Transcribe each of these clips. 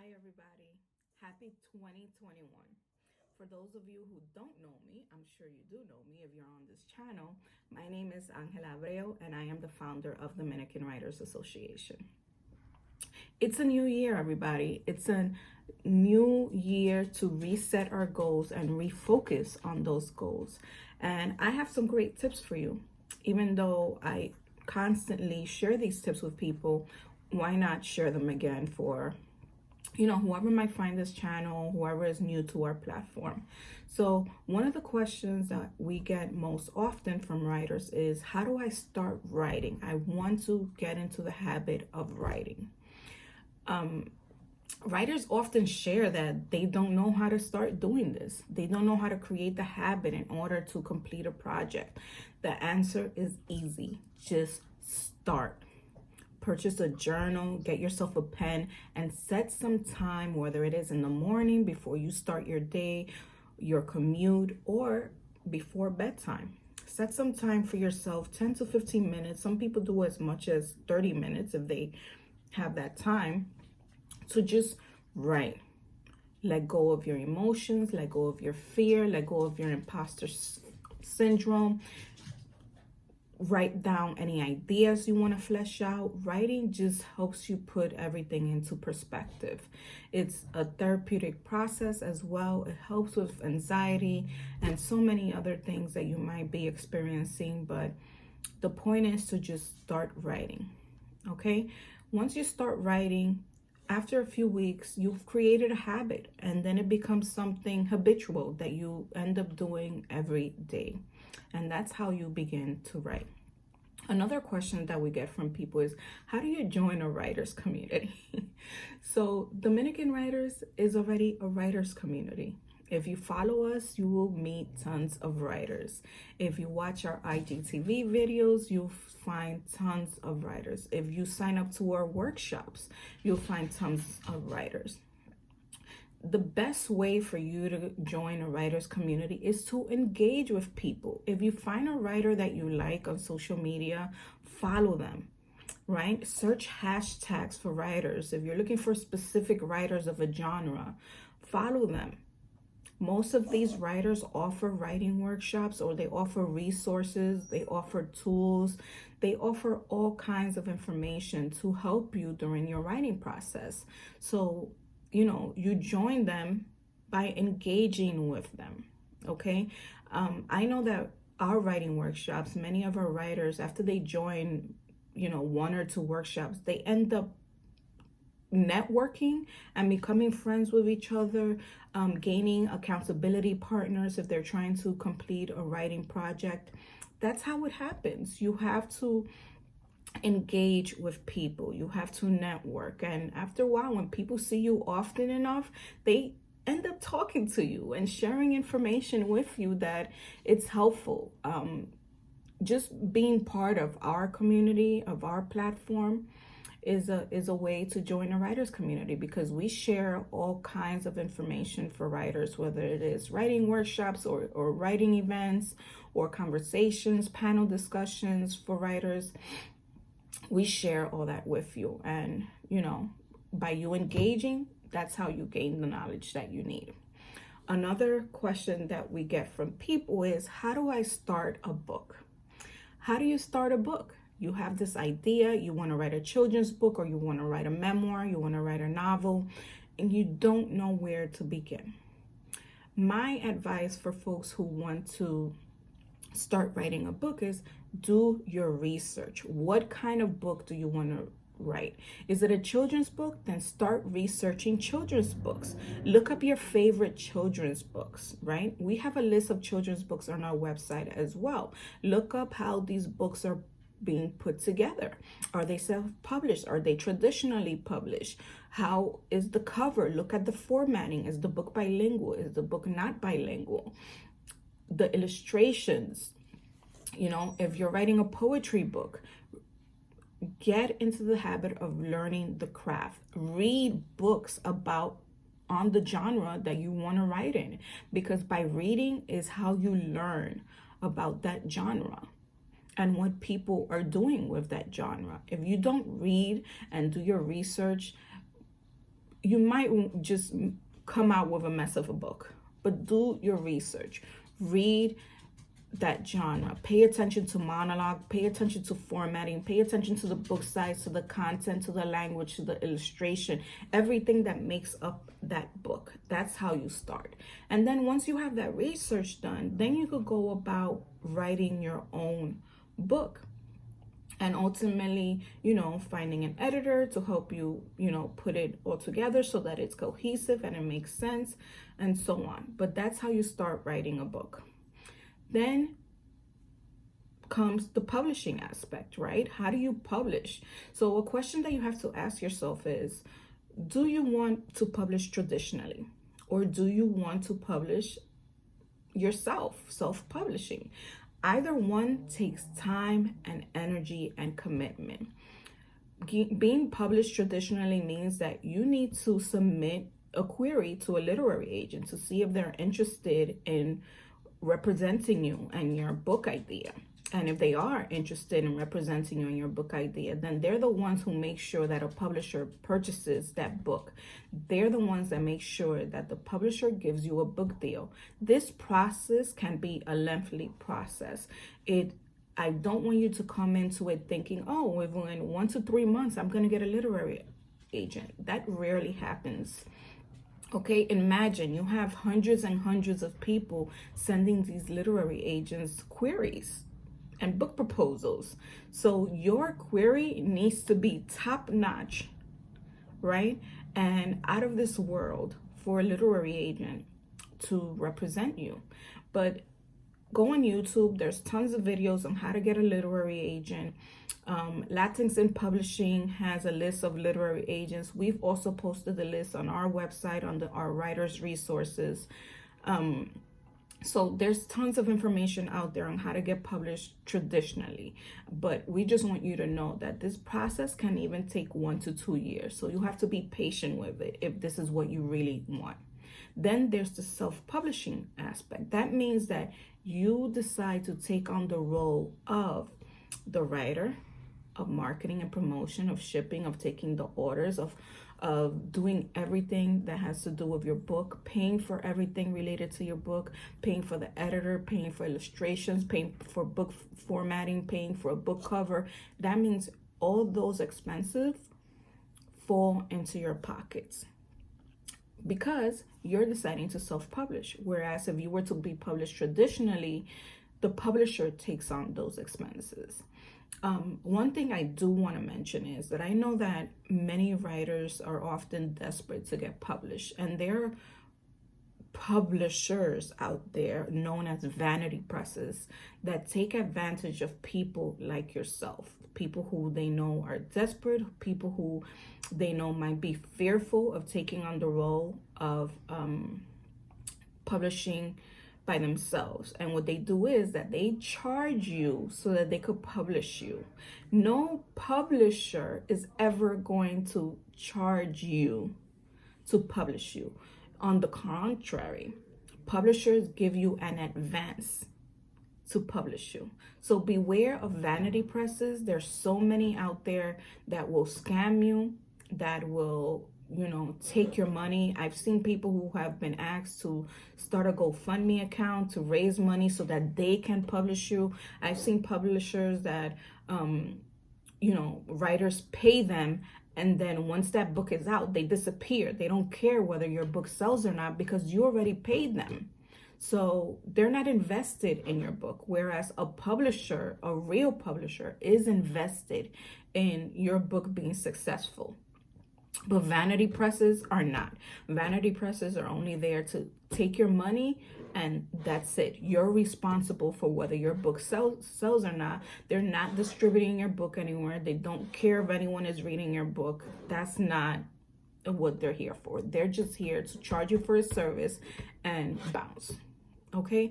Hi, everybody. Happy 2021. For those of you who don't know me, I'm sure you do know me if you're on this channel. My name is Angela Abreu, and I am the founder of the Dominican Writers Association. It's a new year, everybody. It's a new year to reset our goals and refocus on those goals. And I have some great tips for you. Even though I constantly share these tips with people, why not share them again for whoever might find this channel, whoever is new to our platform. So one of the questions that we get most often from writers is, how do I start writing? I want to get into the habit of writing. Writers often share that they don't know how to start doing this. They don't know how to create the habit in order to complete a project. The answer is easy. Just start. Purchase a journal, get yourself a pen, and set some time, whether it is in the morning before you start your day, your commute, or before bedtime. Set some time for yourself, 10 to 15 minutes. Some people do as much as 30 minutes if they have that time, to just write. Let go of your emotions, let go of your fear, let go of your imposter syndrome. Write down any ideas you want to flesh out. Writing just helps you put everything into perspective. It's a therapeutic process as well. It helps with anxiety and so many other things that you might be experiencing, but the point is to just start writing. Okay? Once you start writing, after a few weeks, you've created a habit, and then it becomes something habitual that you end up doing every day. And that's how you begin to write. Another question that we get from people is, how do you join a writers community? So Dominican Writers is already a writers community. If you follow us, you will meet tons of writers. If you watch our IGTV videos, you'll find tons of writers. If you sign up to our workshops, you'll find tons of writers. The best way for you to join a writers community is to engage with people. If you find a writer that you like on social media, follow them, right? Search hashtags for writers. If you're looking for specific writers of a genre, follow them. Most of these writers offer writing workshops, or they offer resources, they offer tools, they offer all kinds of information to help you during your writing process. So, you join them by engaging with them, okay? I know that our writing workshops, many of our writers, after they join, one or two workshops, they end up networking and becoming friends with each other, gaining accountability partners if they're trying to complete a writing project. That's how it happens. You have to engage with people, you have to network, and after a while, when people see you often enough, they end up talking to you and sharing information with you that it's helpful. Just being part of our community, of our platform, is a way to join a writers community, because we share all kinds of information for writers, whether it is writing workshops or writing events or conversations, panel discussions for writers. We share all that with you, and by you engaging, that's how you gain the knowledge that you need. Another question that we get from people is, how do I start a book? How do you start a book? You have this idea, you want to write a children's book, or you want to write a memoir, you want to write a novel, and you don't know where to begin. My advice for folks who want to start writing a book is, do your research. What kind of book do you want to write? Is it a children's book? Then start researching children's books. Look up your favorite children's books, right? We have a list of children's books on our website as well. Look up how these books are being put together. Are they self-published? Are they traditionally published? How is the cover? Look at the formatting. Is the book bilingual? Is the book not bilingual? The illustrations, if you're writing a poetry book, get into the habit of learning the craft. Read books on the genre that you want to write in, because by reading is how you learn about that genre and what people are doing with that genre. If you don't read and do your research, you might just come out with a mess of a book. But do your research. Read that genre. Pay attention to monologue, pay attention to formatting, pay attention to the book size, to the content, to the language, to the illustration, everything that makes up that book. That's how you start. And then once you have that research done, then you could go about writing your own book. And ultimately, finding an editor to help you, put it all together so that it's cohesive and it makes sense, and so on. But that's how you start writing a book. Then comes the publishing aspect, right? How do you publish? So a question that you have to ask yourself is, do you want to publish traditionally, or do you want to publish yourself, self-publishing? Either one takes time and energy and commitment. Being published traditionally means that you need to submit a query to a literary agent to see if they're interested in representing you and your book idea. And if they are interested in representing you and your book idea, then they're the ones who make sure that a publisher purchases that book. They're the ones that make sure that the publisher gives you a book deal. This process can be a lengthy process. I don't want you to come into it thinking, oh, within 1 to 3 months, I'm going to get a literary agent. That rarely happens. Okay, imagine you have hundreds and hundreds of people sending these literary agents queries and book proposals. So your query needs to be top notch, right? And out of this world for a literary agent to represent you. But go on YouTube, there's tons of videos on how to get a literary agent. Latinx in Publishing has a list of literary agents. We've also posted the list on our website under our writers resources. So there's tons of information out there on how to get published traditionally, but we just want you to know that this process can even take 1 to 2 years. So you have to be patient with it if this is what you really want. Then there's the self-publishing aspect. That means that you decide to take on the role of the writer, of marketing and promotion, of shipping, of taking the orders, of doing everything that has to do with your book, paying for everything related to your book, paying for the editor, paying for illustrations, paying for book formatting, paying for a book cover. That means all those expenses fall into your pockets because you're deciding to self-publish. Whereas if you were to be published traditionally, the publisher takes on those expenses. One thing I do want to mention is that I know that many writers are often desperate to get published, and there are publishers out there known as vanity presses that take advantage of people like yourself, people who they know are desperate, people who they know might be fearful of taking on the role of publishing by themselves. And what they do is that they charge you so that they could publish you. No publisher is ever going to charge you to publish you. On the contrary, publishers give you an advance to publish you. So beware of vanity presses. There's so many out there that will scam you, that will take your money. I've seen people who have been asked to start a GoFundMe account to raise money so that they can publish you. I've seen publishers that, writers pay them, and then once that book is out, they disappear. They don't care whether your book sells or not because you already paid them. So they're not invested in your book. Whereas a publisher, a real publisher, is invested in your book being successful. But vanity presses are not. Vanity presses are only there to take your money, and that's it. You're responsible for whether your book sells or not. They're not distributing your book anywhere. They don't care if anyone is reading your book. That's not what they're here for. They're just here to charge you for a service and bounce. Okay?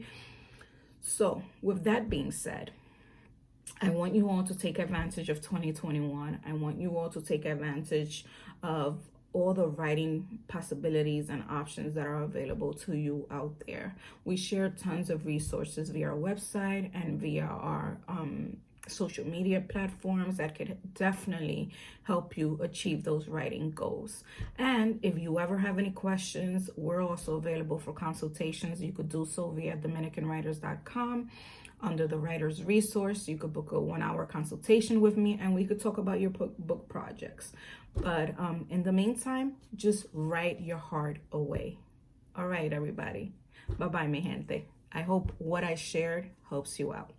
So with that being said, I want you all to take advantage of 2021. I want you all to take advantage of all the writing possibilities and options that are available to you out there. We share tons of resources via our website and via our social media platforms that could definitely help you achieve those writing goals. And if you ever have any questions, we're also available for consultations. You could do so via dominicanwriters.com. Under the writer's resource, you could book a 1-hour consultation with me and we could talk about your book projects. But in the meantime, just write your heart away. All right, everybody. Bye-bye, mi gente. I hope what I shared helps you out.